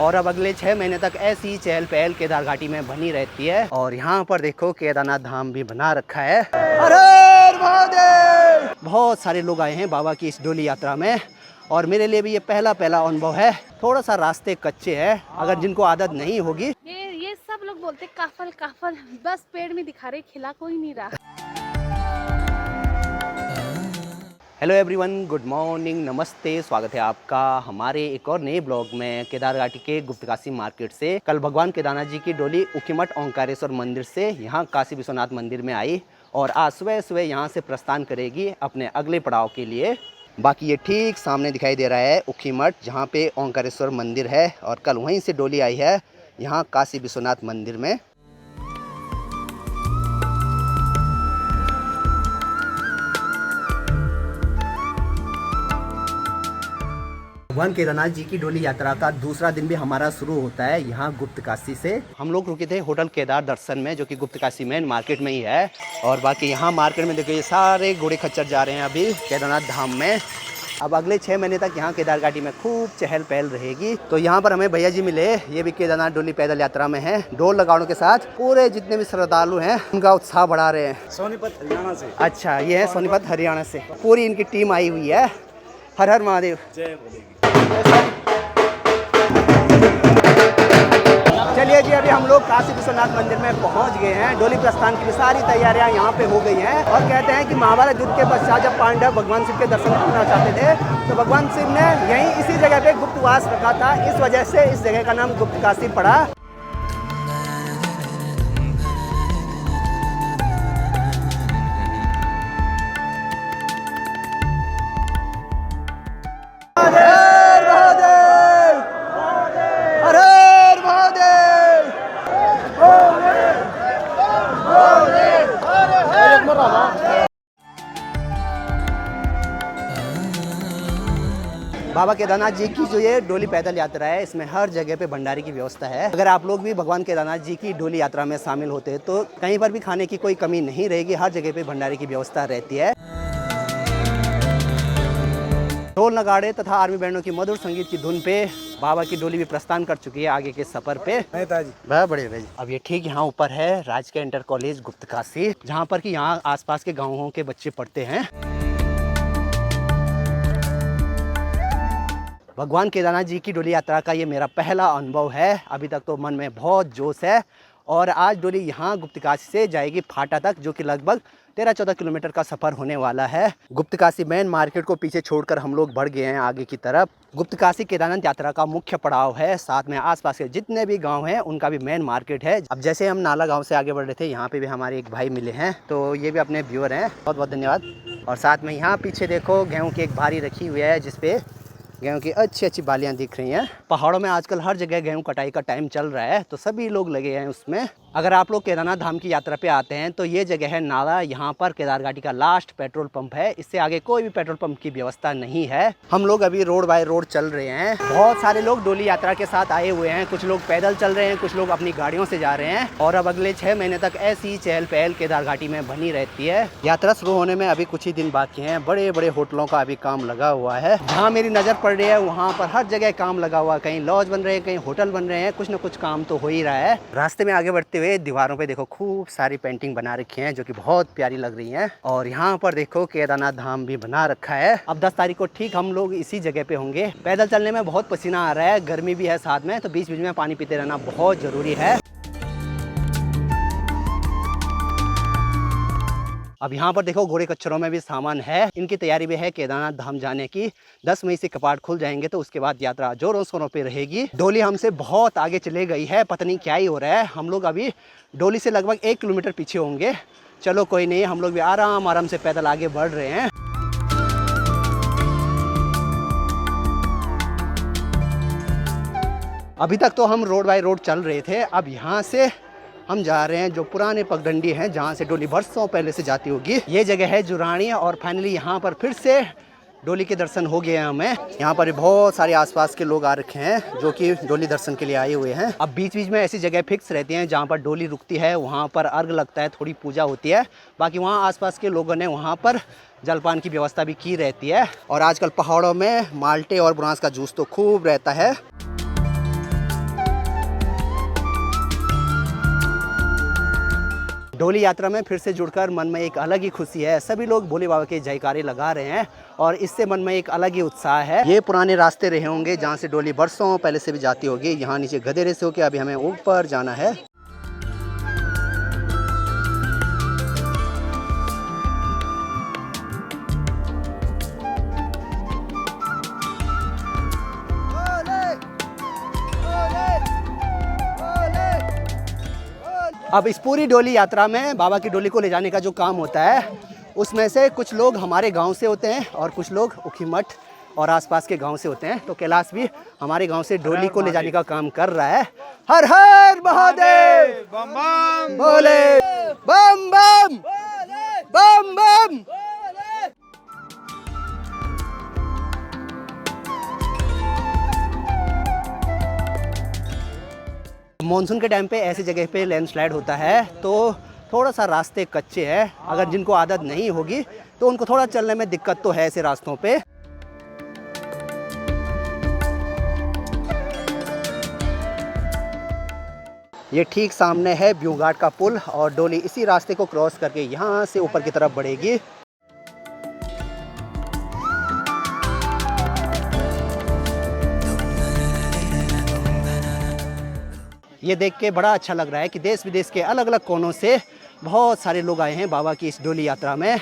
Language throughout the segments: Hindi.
और अब अगले 6 महीने तक ऐसी चहल पहल केदार घाटी में बनी रहती है। और यहाँ पर देखो केदारनाथ धाम भी बना रखा है। हर हर महादेव। बहुत सारे लोग आए हैं बाबा की इस डोली यात्रा में और मेरे लिए भी ये पहला अनुभव है। थोड़ा सा रास्ते कच्चे हैं, अगर जिनको आदत नहीं होगी। ये सब लोग बोलते काफल काफल, बस पेड़ में दिखा रहे, खिला कोई नहीं रहा। हेलो एवरीवन, गुड मॉर्निंग, नमस्ते। स्वागत है आपका हमारे एक और नए ब्लॉग में केदार घाटी के गुप्तकाशी मार्केट से। कल भगवान केदारनाथ जी की डोली ऊखीमठ ओंकारेश्वर मंदिर से यहाँ काशी विश्वनाथ मंदिर में आई और आज सुबह यहाँ से प्रस्थान करेगी अपने अगले पड़ाव के लिए। बाकी ये ठीक सामने दिखाई दे रहा है ऊखीमठ, जहाँ पे ओंकारेश्वर मंदिर है और कल वहीं से डोली आई है यहाँ काशी विश्वनाथ मंदिर में। भगवान केदारनाथ जी की डोली यात्रा का दूसरा दिन भी हमारा शुरू होता है यहाँ गुप्तकाशी से। हम लोग रुके थे होटल केदार दर्शन में, जो कि गुप्तकाशी मेन मार्केट में ही है। और बाकी यहाँ मार्केट में देखो ये सारे घोड़े खच्चर जा रहे हैं अभी केदारनाथ धाम में। अब अगले 6 महीने तक यहाँ केदार घाटी में खूब चहल पहल रहेगी। तो यहाँ पर हमें भैया जी मिले, ये भी केदारनाथ डोली पैदल यात्रा में है। ढोल लगाड़ों के साथ पूरे जितने भी श्रद्धालु हैं उनका उत्साह बढ़ा रहे हैं। सोनीपत हरियाणा से। अच्छा, ये है सोनीपत हरियाणा से पूरी इनकी टीम आई हुई है। हर हर महादेव। जय बोलेगी। चलिए जी, अभी हम लोग काशी विश्वनाथ मंदिर में पहुंच गए हैं। डोली प्रस्थान की भी सारी तैयारियां यहाँ पे हो गई हैं। और कहते हैं कि महाभारत युद्ध के पश्चात जब पांडव भगवान शिव के दर्शन करना चाहते थे तो भगवान शिव ने यहीं इसी जगह पे गुप्तवास रखा था। इस वजह से इस जगह का नाम गुप्तकाशी पड़ा। बाबा केदारनाथ जी की जो ये डोली पैदल यात्रा है, इसमें हर जगह पे भंडारे की व्यवस्था है। अगर आप लोग भी भगवान केदारनाथ जी की डोली यात्रा में शामिल होते हैं तो कहीं पर भी खाने की कोई कमी नहीं रहेगी। हर जगह पे भंडारे की व्यवस्था रहती है। ढोल नगाड़े तथा आर्मी बैंडों की मधुर संगीत की धुन पे बाबा की डोली भी प्रस्थान कर चुकी है आगे के सफर पे। बड़े भाई, अब ये ठीक यहाँ ऊपर है राजकीय इंटर कॉलेज गुप्तकाशी, जहाँ पर कि यहाँ आसपास के गाँवों के बच्चे पढ़ते हैं। भगवान केदारनाथ जी की डोली यात्रा का ये मेरा पहला अनुभव है। अभी तक तो मन में बहुत जोश है। और आज डोली यहाँ गुप्तकाशी से जाएगी फाटा तक, जो कि लगभग 13-14 किलोमीटर का सफ़र होने वाला है। गुप्तकाशी मेन मार्केट को पीछे छोड़कर हम लोग बढ़ गए हैं आगे की तरफ। गुप्तकाशी केदारनाथ यात्रा का मुख्य पड़ाव है, साथ में आसपास के जितने भी गांव हैं उनका भी मेन मार्केट है। अब जैसे हम नाला गांव से आगे बढ़ रहे थे, यहाँ पे भी हमारे एक भाई मिले हैं, तो ये भी अपने व्यूअर हैं, बहुत बहुत धन्यवाद। और साथ में यहाँ पीछे देखो गेहूँ की एक भारी रखी हुई है, जिसपे गेहूं की अच्छी अच्छी बालियां दिख रही हैं। पहाड़ों में आजकल हर जगह गेहूं कटाई का टाइम चल रहा है, तो सभी लोग लगे हैं उसमें। अगर आप लोग केदारनाथ धाम की यात्रा पे आते हैं तो ये जगह है नाला। यहाँ पर केदार घाटी का लास्ट पेट्रोल पंप है। इससे आगे कोई भी पेट्रोल पंप की व्यवस्था नहीं है। हम लोग अभी रोड बाय रोड चल रहे हैं। बहुत सारे लोग डोली यात्रा के साथ आए हुए हैं। कुछ लोग पैदल चल रहे हैं, कुछ लोग अपनी गाड़ियों से जा रहे हैं। और अब अगले 6 महीने तक ऐसी चहल पहल केदार घाटी में बनी रहती है। यात्रा शुरू होने में अभी कुछ ही दिन बाकी हैं। बड़े बड़े होटलों का अभी काम लगा हुआ है। जहाँ मेरी नज़र पड़ रही है वहाँ पर हर जगह काम लगा हुआ है। कहीं लॉज बन रहे हैं, कहीं होटल बन रहे हैं, कुछ न कुछ काम तो हो ही रहा है। रास्ते में आगे बढ़ते हुए दीवारों पे देखो खूब सारी पेंटिंग बना रखी हैं, जो कि बहुत प्यारी लग रही हैं। और यहाँ पर देखो केदारनाथ धाम भी बना रखा है। अब 10 तारीख को ठीक हम लोग इसी जगह पे होंगे। पैदल चलने में बहुत पसीना आ रहा है, गर्मी भी है साथ में, तो बीच बीच में पानी पीते रहना बहुत जरूरी है। अब यहाँ पर देखो घोड़े कच्चरों में भी सामान है। इनकी तैयारी भी है केदारनाथ धाम जाने की। 10 मई से कपाट खुल जाएंगे तो उसके बाद यात्रा जोरों शोरों पे रहेगी। डोली हमसे बहुत आगे चले गई है, पता नहीं क्या ही हो रहा है। हम लोग अभी डोली से लगभग 1 किलोमीटर पीछे होंगे। चलो कोई नहीं, हम लोग भी आराम आराम से पैदल आगे बढ़ रहे हैं। अभी तक तो हम रोड बाय रोड चल रहे थे। अब यहाँ से हम जा रहे हैं जो पुराने पगडंडी हैं, जहाँ से डोली वर्षों पहले से जाती होगी। ये जगह है जुरानी। और फाइनली यहाँ पर फिर से डोली के दर्शन हो गए हैं हमें। यहाँ पर बहुत सारे आसपास के लोग आ रखे हैं जो कि डोली दर्शन के लिए आए हुए हैं। अब बीच बीच में ऐसी जगह फिक्स रहती हैं जहाँ पर डोली रुकती है, वहाँ पर अर्घ लगता है, थोड़ी पूजा होती है। बाकी वहाँ आसपास के लोगों ने वहाँ पर जलपान की व्यवस्था भी की रहती है। और आजकल पहाड़ों में माल्टे और बुरांस का जूस तो खूब रहता है। डोली यात्रा में फिर से जुड़कर मन में एक अलग ही खुशी है। सभी लोग भोले बाबा के जयकारे लगा रहे हैं और इससे मन में एक अलग ही उत्साह है। ये पुराने रास्ते रहे होंगे जहाँ से डोली बरसों पहले से भी जाती होगी। यहाँ नीचे गधेरे से होकर अभी हमें ऊपर जाना है। अब इस पूरी डोली यात्रा में बाबा की डोली को ले जाने का जो काम होता है उसमें से कुछ लोग हमारे गांव से होते हैं और कुछ लोग उखीमठ और आसपास के गांव से होते हैं। तो कैलाश भी हमारे गांव से डोली को ले जाने का काम कर रहा है। हर हर महादेव, बम बम बोले, बम बम, बम बम। मॉनसून के टाइम पे ऐसी जगह पे लैंडस्लाइड होता है तो थोड़ा सा रास्ते कच्चे हैं। अगर जिनको आदत नहीं होगी तो उनको थोड़ा चलने में दिक्कत तो है ऐसे रास्तों पे। ये ठीक सामने है ब्यू घाट का पुल और डोली इसी रास्ते को क्रॉस करके यहाँ से ऊपर की तरफ बढ़ेगी। ये देख के बड़ा अच्छा लग रहा है कि देश विदेश के अलग अलग कोनों से बहुत सारे लोग आए हैं बाबा की इस डोली यात्रा में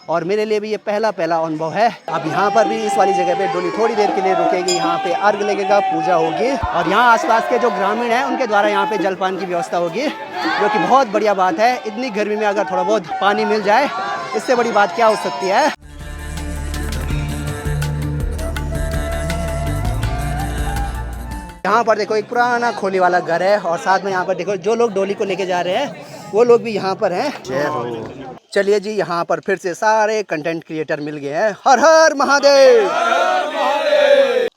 और मेरे लिए भी ये पहला अनुभव है। अब यहाँ पर भी इस वाली जगह पे डोली थोड़ी देर के लिए रुकेगी। यहाँ पे अर्घ लगेगा, पूजा होगी और यहाँ आसपास के जो ग्रामीण हैं उनके द्वारा यहाँ पे जलपान की व्यवस्था होगी, जो कि बहुत बढ़िया बात है। इतनी गर्मी में अगर थोड़ा बहुत पानी मिल जाए इससे बड़ी बात क्या हो सकती है। यहाँ पर देखो एक पुराना खोली वाला घर है और साथ में यहाँ पर देखो जो लोग डोली को लेके जा रहे हैं वो लोग भी यहाँ पर हैं। जय हो। चलिए जी, यहाँ पर फिर से सारे कंटेंट क्रिएटर मिल गए हैं। हर हर महादेव।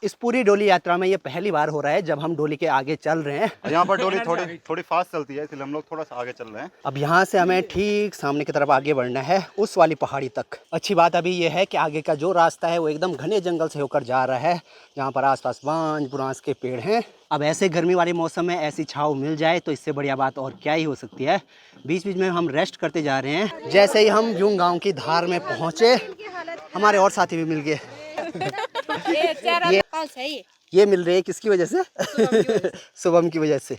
इस पूरी डोली यात्रा में ये पहली बार हो रहा है जब हम डोली के आगे चल रहे हैं। यहाँ पर डोली थोड़ी फास्ट चलती है इसलिए हम लोग थोड़ा सा आगे चल रहे हैं। अब यहाँ से हमें ठीक सामने की तरफ आगे बढ़ना है उस वाली पहाड़ी तक। अच्छी बात अभी ये है कि आगे का जो रास्ता है वो एकदम घने जंगल से होकर जा रहा है जहाँ पर आसपास बांज बुरांस के पेड़ हैं। अब ऐसे गर्मी वाले मौसम में ऐसी छाँव मिल जाए तो इससे बढ़िया बात और क्या ही हो सकती है। बीच बीच में हम रेस्ट करते जा रहे हैं। जैसे ही हम यूं गाँव की धार में पहुँचे हमारे और साथी भी मिल गए। ये मिल रहे हैं किसकी वजह से? शुभम की वजह से।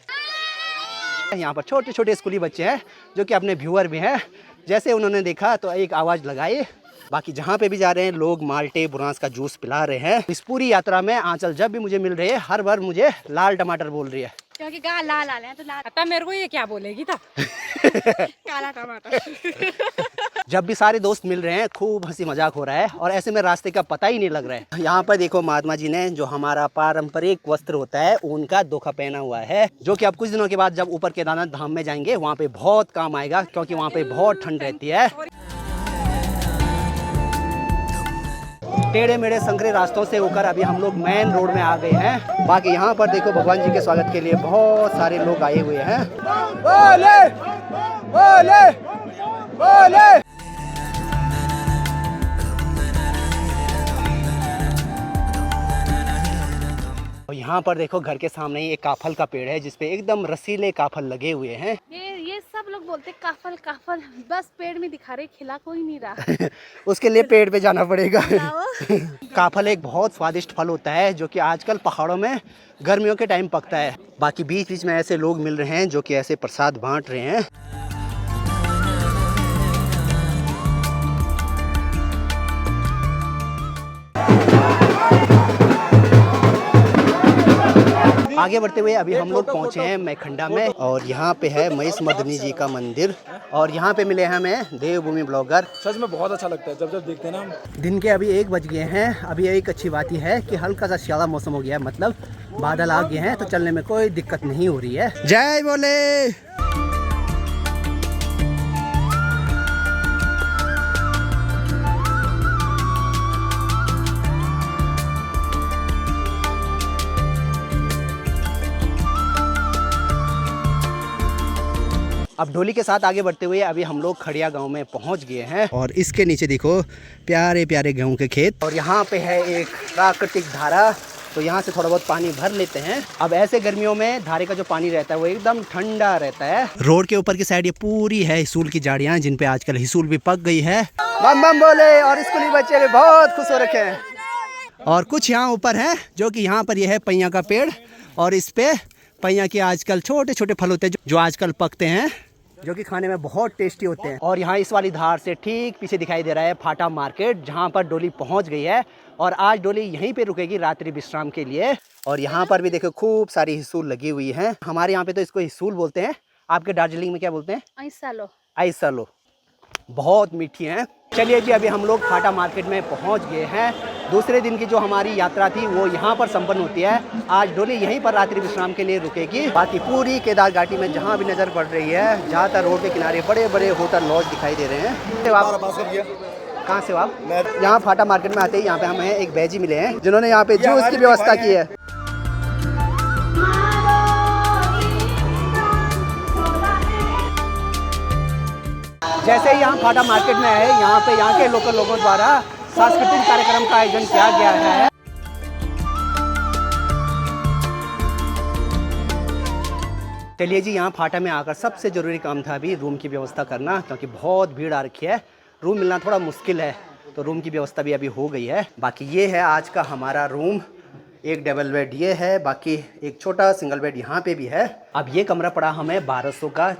यहाँ पर छोटे छोटे स्कूली बच्चे हैं जो कि अपने व्यूअर भी हैं। जैसे उन्होंने देखा तो एक आवाज़ लगाई। बाकी जहाँ पे भी जा रहे हैं लोग माल्टे बुरांस का जूस पिला रहे हैं। इस पूरी यात्रा में आंचल जब भी मुझे मिल रही है हर बार मुझे लाल टमाटर बोल रही है, क्योंकि गाल लाल लाल है तो लाल। आता मेरे को ये क्या बोलेगी था? काला टमाटर। जब भी सारे दोस्त मिल रहे हैं खूब हंसी मजाक हो रहा है और ऐसे में रास्ते का पता ही नहीं लग रहा है। यहाँ पर देखो महात्मा जी ने जो हमारा पारंपरिक वस्त्र होता है उनका दोखा पहना हुआ है, जो कि अब कुछ दिनों के बाद जब ऊपर केदारनाथ धाम में जाएंगे वहाँ पे बहुत काम आएगा क्योंकि वहाँ पे बहुत ठंड रहती है। टेढ़े मेढ़े संकरे रास्तों से होकर अभी हम लोग मेन रोड में आ गए हैं। बाकी यहाँ पर देखो भगवान जी के स्वागत के लिए बहुत सारे लोग आए हुए हैं। बोले, बोले, बोले। और यहाँ पर देखो घर के सामने ही एक काफल का पेड़ है जिसपे एकदम रसीले काफल लगे हुए हैं। ये सब लोग बोलते काफल काफल, बस पेड़ में दिखा रहे, खिला कोई नहीं रहा। उसके लिए पेड़ पे जाना पड़ेगा। काफल एक बहुत स्वादिष्ट फल होता है जो कि आजकल पहाड़ों में गर्मियों के टाइम पकता है। बाकी बीच बीच में ऐसे लोग मिल रहे हैं जो कि ऐसे प्रसाद बांट रहे हैं। आगे बढ़ते हुए अभी हम लोग पहुंचे हैं मैखंडा में और यहाँ पे है महेश मदनी जी का मंदिर और यहाँ पे मिले हैं हमें देवभूमि ब्लॉगर। सच में बहुत अच्छा लगता है जब जब देखते हैं ना हम। दिन के अभी 1 बज गए हैं। अभी एक अच्छी बात ही है कि हल्का सा श्याला मौसम हो गया है, मतलब बादल आ गए हैं तो चलने में कोई दिक्कत नहीं हो रही है। जय बोले। अब डोली के साथ आगे बढ़ते हुए अभी हम लोग खड़िया गांव में पहुंच गए हैं और इसके नीचे देखो प्यारे प्यारे गेहूं के खेत और यहाँ पे है एक प्राकृतिक धारा तो यहाँ से थोड़ा बहुत पानी भर लेते हैं। अब ऐसे गर्मियों में धारे का जो पानी रहता है वो एकदम ठंडा रहता है। रोड के ऊपर की साइड ये पूरी है हिसूल की झाड़ियाँ, जिन पे आजकल हिसूल भी पक गई है। बम बम बोले और स्कूली बच्चे भी बहुत खुश हो रखे हैं। और कुछ यहाँ ऊपर है जो कि यहाँ पर यह है पैया का पेड़, और इस पे पैया के आजकल छोटे छोटे फल होते हैं जो आजकल पकते हैं, जो कि खाने में बहुत टेस्टी होते हैं। और यहाँ इस वाली धार से ठीक पीछे दिखाई दे रहा है फाटा मार्केट, जहाँ पर डोली पहुँच गई है और आज डोली यहीं पे रुकेगी रात्रि विश्राम के लिए। और यहाँ पर भी देखो खूब सारी हिसूल लगी हुई है। हमारे यहाँ पे तो इसको हिसूल बोलते हैं, आपके दार्जिलिंग में क्या बोलते हैं? ऐसा लो। ऐसा लो। बहुत मीठी हैं। चलिए जी, अभी हम लोग फाटा मार्केट में पहुँच गए हैं। दूसरे दिन की जो हमारी यात्रा थी वो यहाँ पर संपन्न होती है। आज डोली यहीं पर रात्रि विश्राम के लिए रुकेगी। बाकी पूरी केदार घाटी में जहाँ भी नज़र पड़ रही है, ज़्यादातर रोड के किनारे बड़े बड़े होटल लॉज दिखाई दे रहे हैं। कहाँ से हो आप? यहाँ फाटा मार्केट में आते ही यहाँ पे हमें एक बैजी मिले हैं जिन्होंने यहाँ पे जूस की व्यवस्था की है। जैसे ही यहाँ फाटा मार्केट में आए, यहाँ पे यहाँ के लोकल लोगों द्वारा सांस्कृतिक कार्यक्रम का आयोजन किया गया है। चलिए जी, यहाँ फाटा में आकर सबसे ज़रूरी काम था अभी रूम की व्यवस्था करना, क्योंकि बहुत भीड़ आ रखी है, रूम मिलना थोड़ा मुश्किल है, तो रूम की व्यवस्था भी अभी हो गई है। बाकी ये है आज का हमारा रूम। एक डबल बेड ये है, बाकी एक छोटा सिंगल बेड यहाँ पे भी है। अब ये कमरा पड़ा हमें 1200 का।